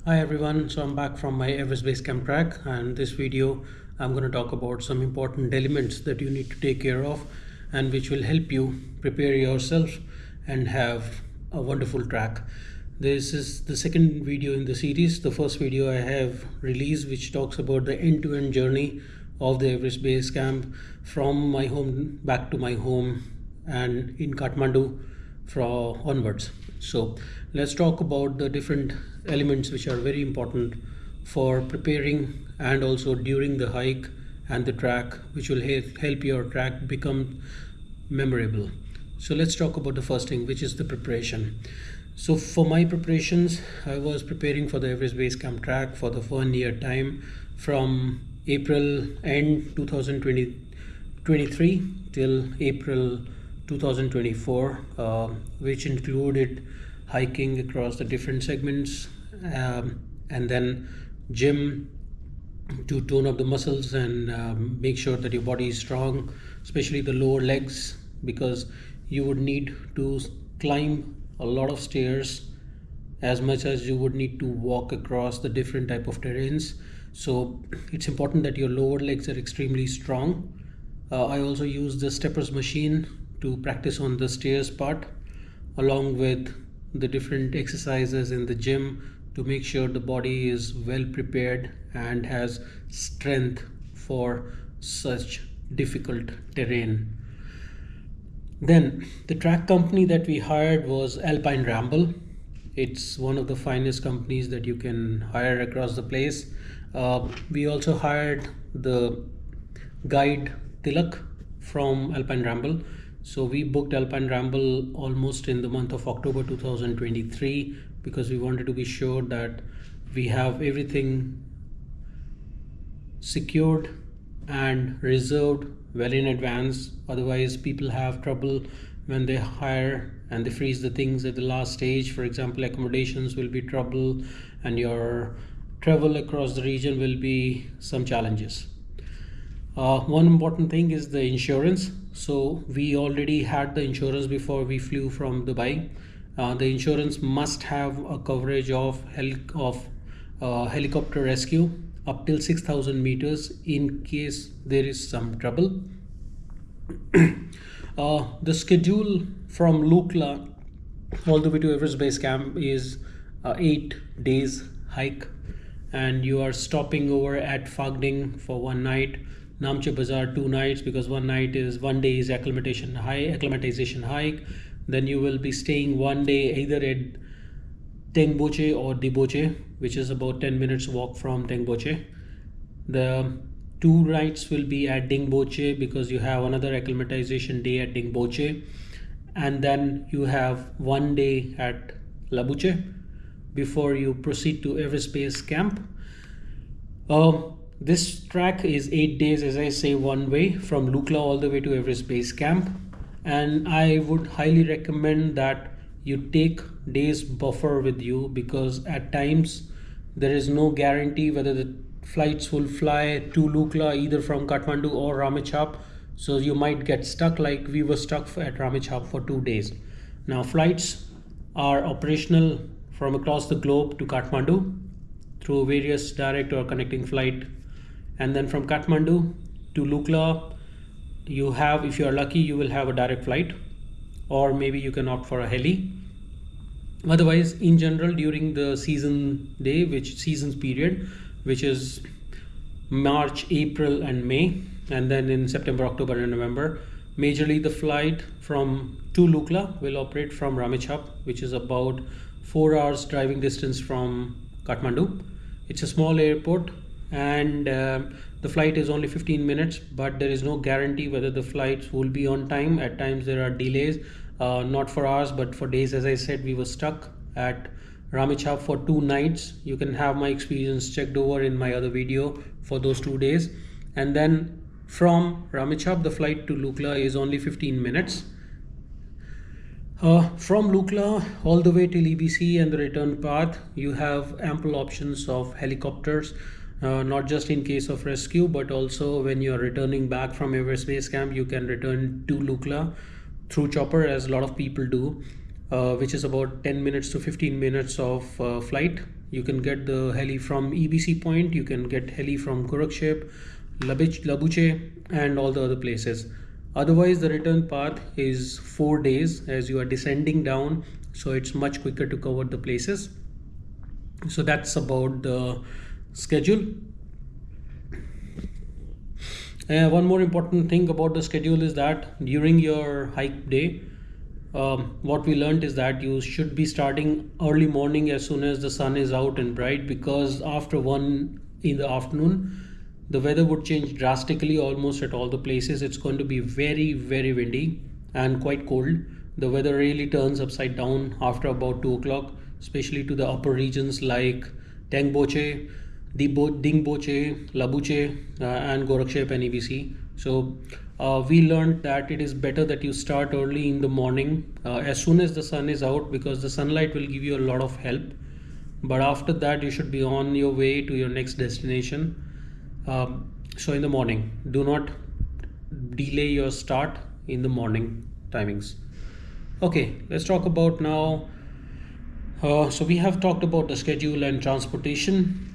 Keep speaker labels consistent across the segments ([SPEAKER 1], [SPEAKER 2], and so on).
[SPEAKER 1] Hi everyone, so I'm back from my Everest Base Camp Trek, and this video I'm going to talk about some important elements that you need to take care of and which will help you prepare yourself and have a wonderful track. This is the second video in the series. The first video I have released which talks about the end-to-end journey of the Everest Base Camp from my home back to my home and in Kathmandu from onwards. So let's talk about the different elements which are very important for preparing and also during the hike and the track, which will help your track become memorable. So let's talk about the first thing, which is the preparation. So for my preparations, I was preparing for the Everest Base Camp Track for the 1 year time from April end 2023 till April 2024, which included hiking across the different segments, and then gym to tone up the muscles and make sure that your body is strong, especially the lower legs, because you would need to climb a lot of stairs as much as you would need to walk across the different type of terrains. So it's important that your lower legs are extremely strong. I also use the steppers machine to practice on the stairs part, along with the different exercises in the gym to make sure the body is well prepared and has strength for such difficult terrain. Then the track company that we hired was Alpine Ramble. It's one of the finest companies that you can hire across the place. We also hired the guide Tilak from Alpine Ramble. So we booked Alpine Ramble almost in the month of October 2023 because we wanted to be sure that we have everything secured and reserved well in advance. Otherwise people have trouble when they hire and they freeze the things at the last stage. For example, accommodations will be trouble and your travel across the region will be some challenges. One important thing is the insurance. So we already had the insurance before we flew from Dubai. The insurance must have a coverage of helicopter rescue up till 6,000 meters in case there is some trouble. The schedule from Lukla all the way to Everest Base Camp is 8 days hike, and you are stopping over at Phagding for 1 night, Namche Bazaar 2 nights, because 1 day is acclimatization hike. Then you will be staying 1 day either at Tengboche or Diboche, which is about 10 minutes walk from Tengboche. The 2 nights will be at Dingboche because you have another acclimatization day at Dingboche, and then you have 1 day at Labuche before you proceed to Everest Base Camp. This track is 8 days, as I say, one way from Lukla all the way to Everest Base Camp, and I would highly recommend that you take days buffer with you, because at times there is no guarantee whether the flights will fly to Lukla either from Kathmandu or Ramechhap. So you might get stuck like we were stuck at Ramechhap for 2 days. Now flights are operational from across the globe to Kathmandu through various direct or connecting flight, and then from Kathmandu to Lukla you have, if you are lucky, you will have a direct flight, or maybe you can opt for a heli. Otherwise, in general, during the seasons period, which is March, April and May, and then in September, October and November, majorly the flight from to Lukla will operate from Ramechhap, which is about 4 hours driving distance from Kathmandu. It's a small airport, and the flight is only 15 minutes, but there is no guarantee whether the flights will be on time. At times there are delays, not for hours but for days. As I said, we were stuck at Ramechhap for 2 nights. You can have my experience checked over in my other video for those 2 days. And then from Ramechhap the flight to Lukla is only 15 minutes. From Lukla all the way till EBC and the return path, you have ample options of helicopters, not just in case of rescue, but also when you are returning back from Everest Base Camp, you can return to Lukla through chopper, as a lot of people do, which is about 10 minutes to 15 minutes of flight. You can get the heli from EBC point, you can get heli from Kurakshep, Labuche, and all the other places. Otherwise, the return path is 4 days as you are descending down, so it's much quicker to cover the places. So that's about the schedule. One more important thing about the schedule is that during your hike day, what we learned is that you should be starting early morning as soon as the sun is out and bright, because after 1 in the afternoon the weather would change drastically almost at all the places. It's going to be very windy and quite cold. The weather really turns upside down after about 2 o'clock, especially to the upper regions like Tengboche, Dingboche, Labuche, and Gorakshep and EBC. So we learned that it is better that you start early in the morning as soon as the sun is out, because the sunlight will give you a lot of help. But after that you should be on your way to your next destination. So in the morning, do not delay your start in the morning timings. Okay, let's talk about now. So we have talked about the schedule and transportation.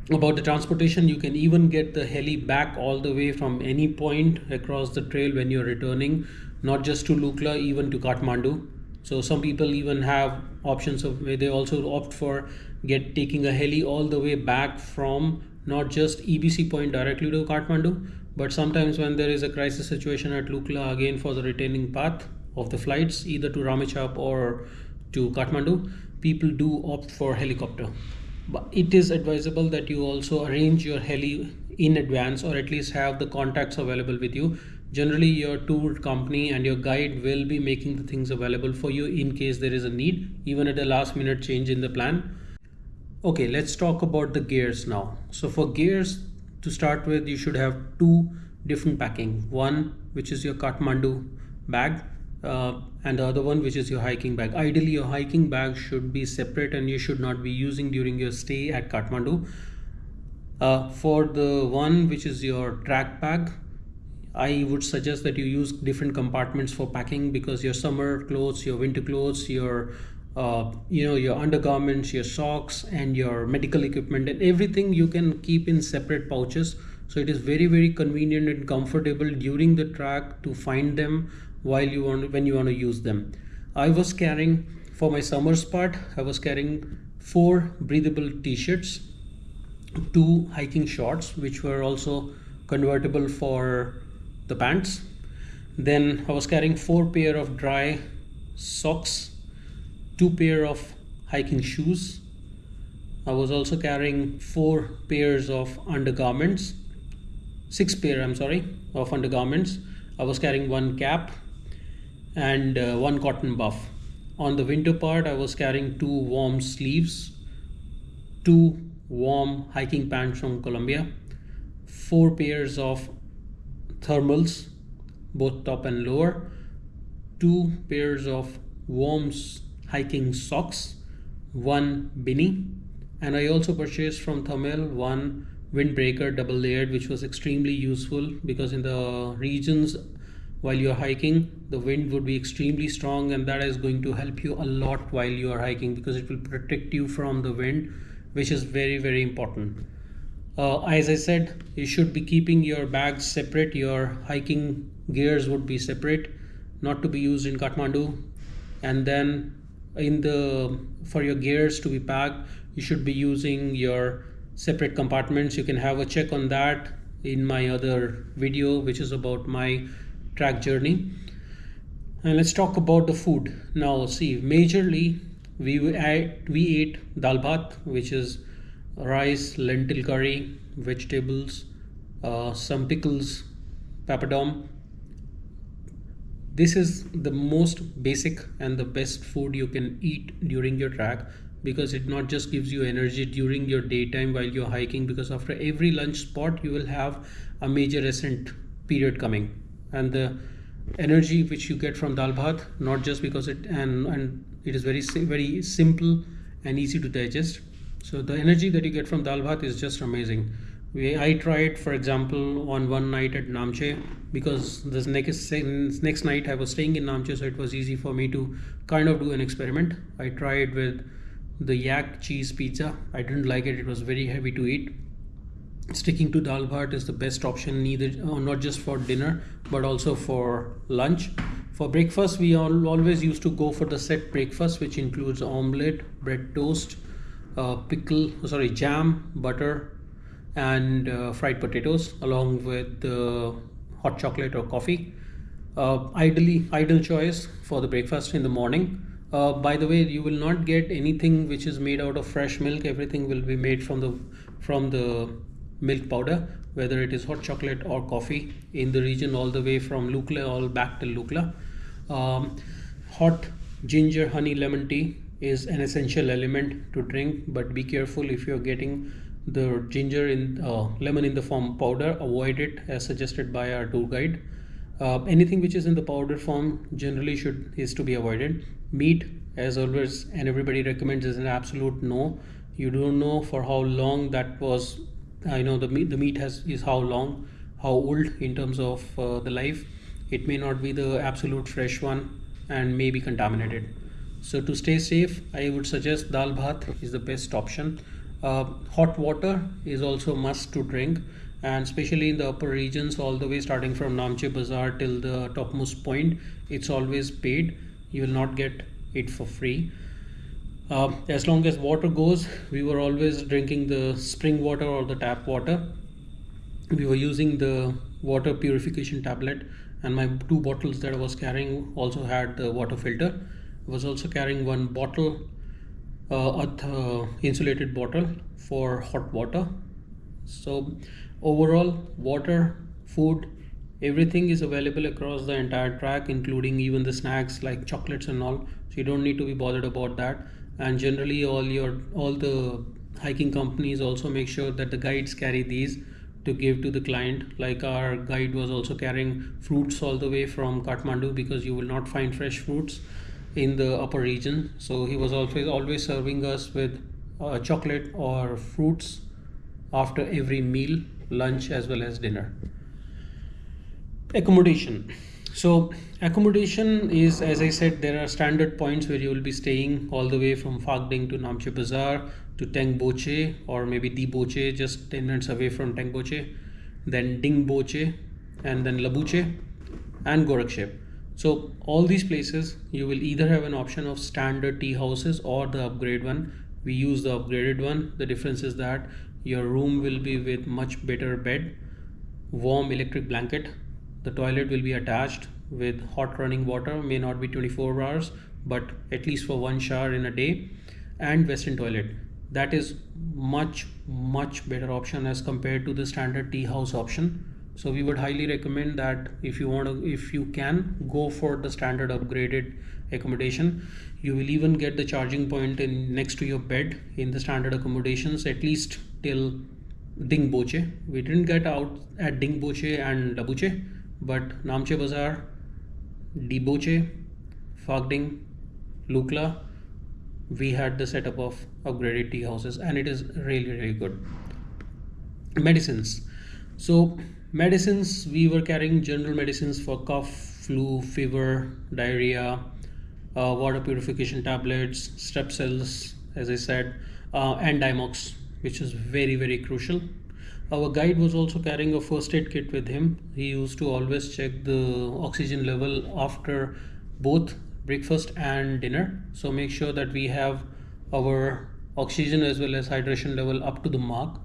[SPEAKER 1] About the transportation, you can even get the heli back all the way from any point across the trail when you're returning, not just to Lukla, even to Kathmandu. So some people even have options of where they also opt for taking a heli all the way back from not just EBC point directly to Kathmandu, but sometimes when there is a crisis situation at Lukla, again for the returning path of the flights either to Ramechhap or to Kathmandu, people do opt for helicopter. But it is advisable that you also arrange your heli in advance, or at least have the contacts available with you. Generally your tour company and your guide will be making the things available for you in case there is a need, even at a last minute change in the plan. Okay, let's talk about the gears now. So for gears, to start with, you should have 2 different packing. One which is your Kathmandu bag, and the other one which is your hiking bag. Ideally your hiking bag should be separate and you should not be using during your stay at Kathmandu. For the one which is your track bag, I would suggest that you use different compartments for packing, because your summer clothes, your winter clothes, your your undergarments, your socks, and your medical equipment and everything you can keep in separate pouches. So it is very convenient and comfortable during the track to find them when you want to use them. I was carrying, for my summer's part, I was carrying 4 breathable t-shirts, 2 hiking shorts which were also convertible for the pants. Then I was carrying 4 pair of dry socks, 2 pair of hiking shoes. I was also carrying 4 pairs of undergarments, 6 pair of undergarments. I was carrying 1 cap and 1 cotton buff. On the winter part, I was carrying 2 warm sleeves, 2 warm hiking pants from Colombia, 4 pairs of thermals, both top and lower, 2 pairs of warm hiking socks, 1 beanie, and I also purchased from Thamel 1 windbreaker double layered, which was extremely useful because in the regions while you're hiking the wind would be extremely strong, and that is going to help you a lot while you are hiking because it will protect you from the wind, which is very important. As I said, you should be keeping your bags separate. Your hiking gears would be separate, not to be used in Kathmandu. And then for your gears to be packed, you should be using your separate compartments. You can have a check on that in my other video, which is about my track journey. And let's talk about the food now. See, majorly we ate dal bhat, which is rice, lentil curry, vegetables, some pickles, papadum. This is the most basic and the best food you can eat during your track, because it not just gives you energy during your daytime while you're hiking, because after every lunch spot you will have a major ascent period coming, and the energy which you get from dal bhat, not just because it is very simple and easy to digest. So the energy that you get from dal bhat is just amazing. I tried, for example, on one night at Namche, because this next night I was staying in Namche, so it was easy for me to kind of do an experiment. I tried with the yak cheese pizza. I didn't like it. It was very heavy to eat. Sticking to dal bhat is the best option, neither not just for dinner but also for lunch. For breakfast, we always used to go for the set breakfast, which includes omelette, bread toast, jam, butter, and fried potatoes, along with hot chocolate or coffee. Ideal choice for the breakfast in the morning. By the way, you will not get anything which is made out of fresh milk. Everything will be made from the milk powder, whether it is hot chocolate or coffee, in the region all the way from Lukla all back to Lukla. Hot ginger, honey, lemon tea is an essential element to drink, but be careful if you're getting the ginger in lemon in the form powder. Avoid it as suggested by our tour guide. Anything which is in the powder form generally is to be avoided. Meat, as always, and everybody recommends, is an absolute no. You don't know for how long that was. I know the meat is how old in terms of the life. It may not be the absolute fresh one and may be contaminated. So to stay safe, I would suggest dal bhat is the best option. Hot water is also must to drink, and especially in the upper regions, all the way starting from Namche Bazaar till the topmost point, it's always paid. You will not get it for free. As long as water goes, we were always drinking the spring water or the tap water. We were using the water purification tablet, and my 2 bottles that I was carrying also had the water filter. I was also carrying 1 bottle, insulated bottle for hot water. So overall, water, food, everything is available across the entire track, including even the snacks like chocolates and all. So you don't need to be bothered about that. And generally all the hiking companies also make sure that the guides carry these to give to the client. Like our guide was also carrying fruits all the way from Kathmandu, because you will not find fresh fruits in the upper region. So he was always serving us with chocolate or fruits after every meal, lunch as well as dinner. Accommodation. So accommodation is, as I said, there are standard points where you will be staying all the way from Phagding to Namche Bazaar to Teng Boche, or maybe Di Boche, just 10 minutes away from Teng Boche, then Ding Boche, and then Labuche and Gorakshep. So all these places you will either have an option of standard tea houses or the upgrade one. We use the upgraded one. The difference is that your room will be with much better bed, warm electric blanket. The toilet will be attached with hot running water, may not be 24 hours, but at least for 1 shower in a day, and western toilet. That is much better option as compared to the standard tea house option. So we would highly recommend that if you can go for the standard upgraded accommodation. You will even get the charging point in next to your bed in the standard accommodations, at least till Ding Boche. We didn't get out at Ding Boche and Labuche, but Namche Bazaar, Di Boche, Phagding, Lukla, we had the setup of upgraded tea houses, and it is really good. Medicines. So medicines, we were carrying general medicines for cough, flu, fever, diarrhea, water purification tablets, strepsils, as I said, and Dimox, which is very crucial. Our guide was also carrying a first aid kit with him. He used to always check the oxygen level after both breakfast and dinner. So make sure that we have our oxygen as well as hydration level up to the mark.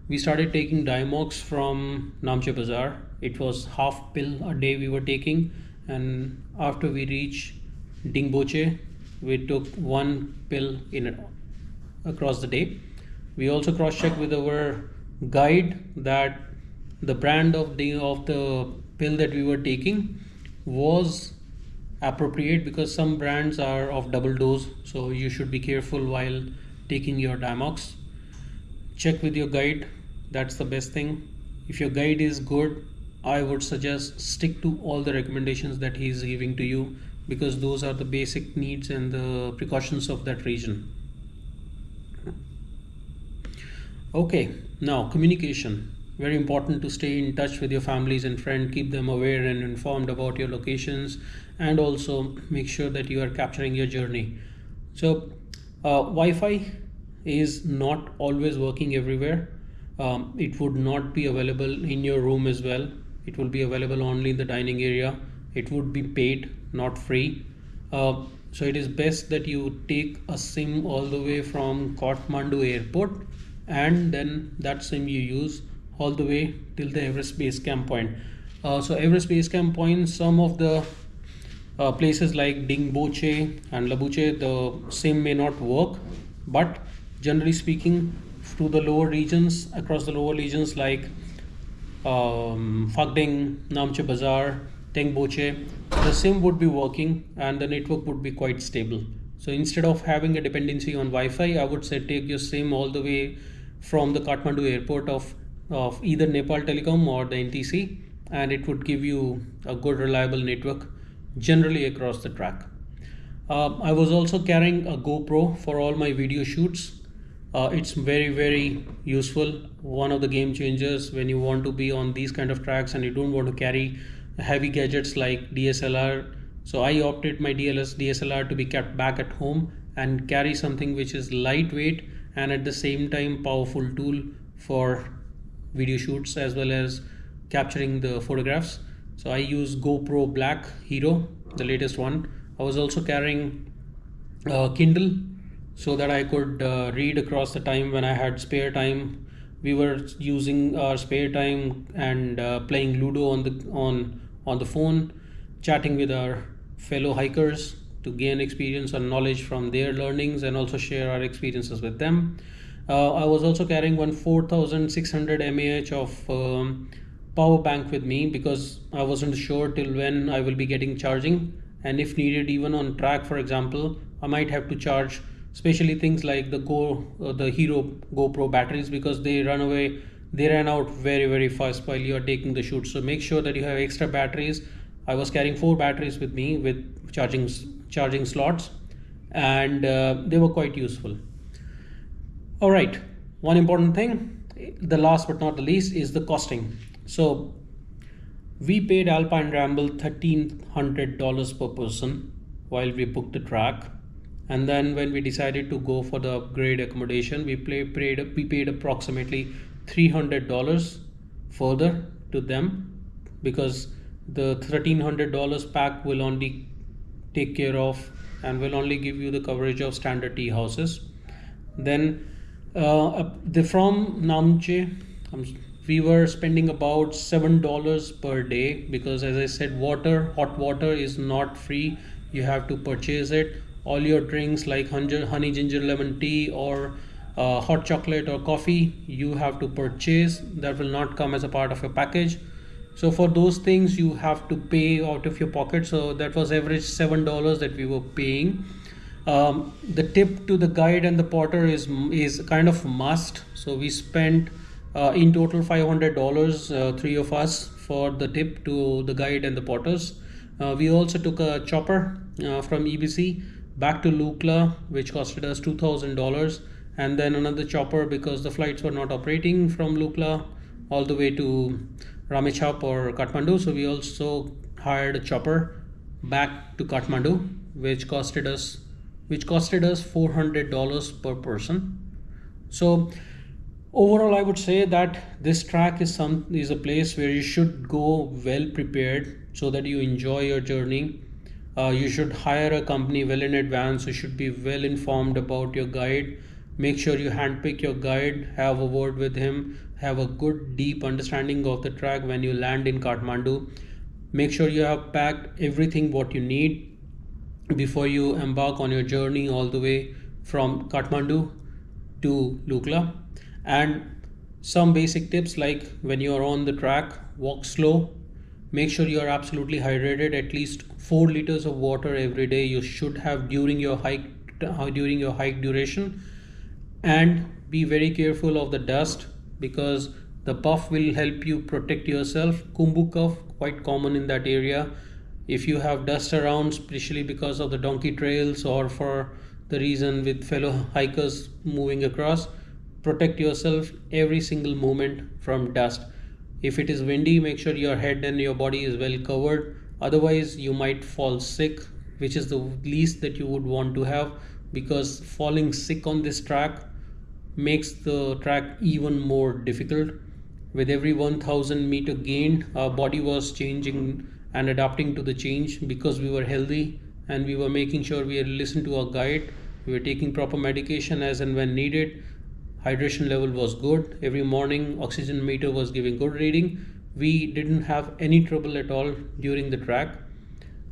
[SPEAKER 1] We started taking Dimox from Namche Bazaar. It was half pill a day we were taking, and after we reached Ding Boche, we took 1 pill across the day. We also cross-checked with our guide that the brand of the pill that we were taking was appropriate, because some brands are of double dose, so you should be careful while taking your Dimox. Check with your guide, that's the best thing. If your guide is good, I would suggest stick to all the recommendations that he is giving to you, because those are the basic needs and the precautions of that region. Okay, now communication. Very important to stay in touch with your families and friends, keep them aware and informed about your locations, and also make sure that you are capturing your journey. So Wi-Fi is not always working everywhere. It would not be available in your room as well. It will be available only in the dining area. It would be paid, not free. So it is best that you take a SIM all the way from Kathmandu airport, and then that SIM you use all the way till the Everest Base Camp point. So Everest Base Camp point, some of the places like Dingboche and Labuche, the SIM may not work, but generally speaking, through the lower regions, across the lower regions like Phakding, Namche Bazaar, Tengboche, the SIM would be working and the network would be quite stable. So instead of having a dependency on Wi-Fi, I would say take your SIM all the way from the Kathmandu airport of either Nepal Telecom or the NTC, and it would give you a good reliable network generally across the track. I was also carrying a GoPro for all my video shoots. It's very useful, one of the game changers when you want to be on these kind of tracks and you don't want to carry heavy gadgets like DSLR. So I opted my DSLR to be kept back at home and carry something which is lightweight and at the same time powerful tool for video shoots as well as capturing the photographs. So I use GoPro Black Hero, the latest one. I was also carrying Kindle so that I could read across the time when I had spare time. We were using our spare time and playing Ludo on the phone, chatting with our fellow hikers to gain experience and knowledge from their learnings and also share our experiences with them. I was also carrying one 4600 mAh of power bank with me because I wasn't sure till when I will be getting charging, and if needed even on track, for example, I might have to charge, especially things like the Hero GoPro batteries, because they ran out very fast while you are taking the shoot. So make sure that you have extra batteries. I was carrying 4 batteries with me with charging slots, and they were quite useful. All right, one important thing, the last but not the least, is the costing. So we paid Alpine Ramble $1,300 per person while we booked the track, and then when we decided to go for the upgrade accommodation, we paid approximately $300 further to them, because the $1,300 pack will only take care of and will only give you the coverage of standard tea houses. Then from Namche, we were spending about $7 per day, because as I said, hot water is not free. You have to purchase it. All your drinks like honey ginger lemon tea or hot chocolate or coffee, you have to purchase. That will not come as a part of a package. So for those things you have to pay out of your pocket. So that was average $7 that we were paying. The tip to the guide and the porter is kind of must. So we spent in total $500, 3 of us, for the tip to the guide and the porters. We also took a chopper from EBC back to Lukla, which costed us $2,000, and then another chopper because the flights were not operating from Lukla all the way to Ramechhap or Kathmandu. So we also hired a chopper back to Kathmandu, which costed us $400 per person. So overall, I would say that this track is a place where you should go well prepared so that you enjoy your journey. You should hire a company well in advance. You should be well informed about your guide. Make sure you handpick your guide, have a word with him, have a good deep understanding of the track when you land in Kathmandu. Make sure you have packed everything what you need before you embark on your journey all the way from Kathmandu to Lukla. And some basic tips, like when you are on the track, walk slow. Make sure you are absolutely hydrated. At least 4 liters of water every day you should have during your hike duration. And be very careful of the dust, because the puff will help you protect yourself. Kumbu cough, quite common in that area. If you have dust around, especially because of the donkey trails or for the reason with fellow hikers moving across, protect yourself every single moment from dust. If it is windy, make sure your head and your body is well covered. Otherwise you might fall sick, which is the least that you would want to have, because falling sick on this track makes the track even more difficult. With every 1000-meter gain, our body was changing and adapting to the change because we were healthy and we were making sure we had listened to our guide. We were taking proper medication as and when needed. Hydration level was good. Every morning, oxygen meter was giving good reading. We didn't have any trouble at all during the track.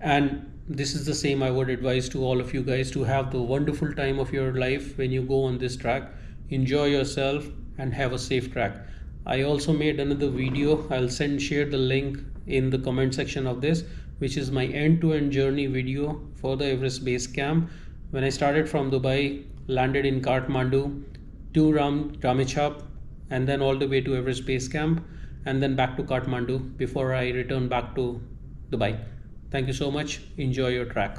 [SPEAKER 1] And this is the same I would advise to all of you guys, to have the wonderful time of your life when you go on this track. Enjoy yourself and have a safe track. I also made another video. I'll share the link in the comment section of this, which is my end-to-end journey video for the Everest Base Camp. When I started from Dubai, landed in Kathmandu, to Ramechhap, and then all the way to Everest Base Camp, and then back to Kathmandu before I return back to Dubai. Thank you so much. Enjoy your track.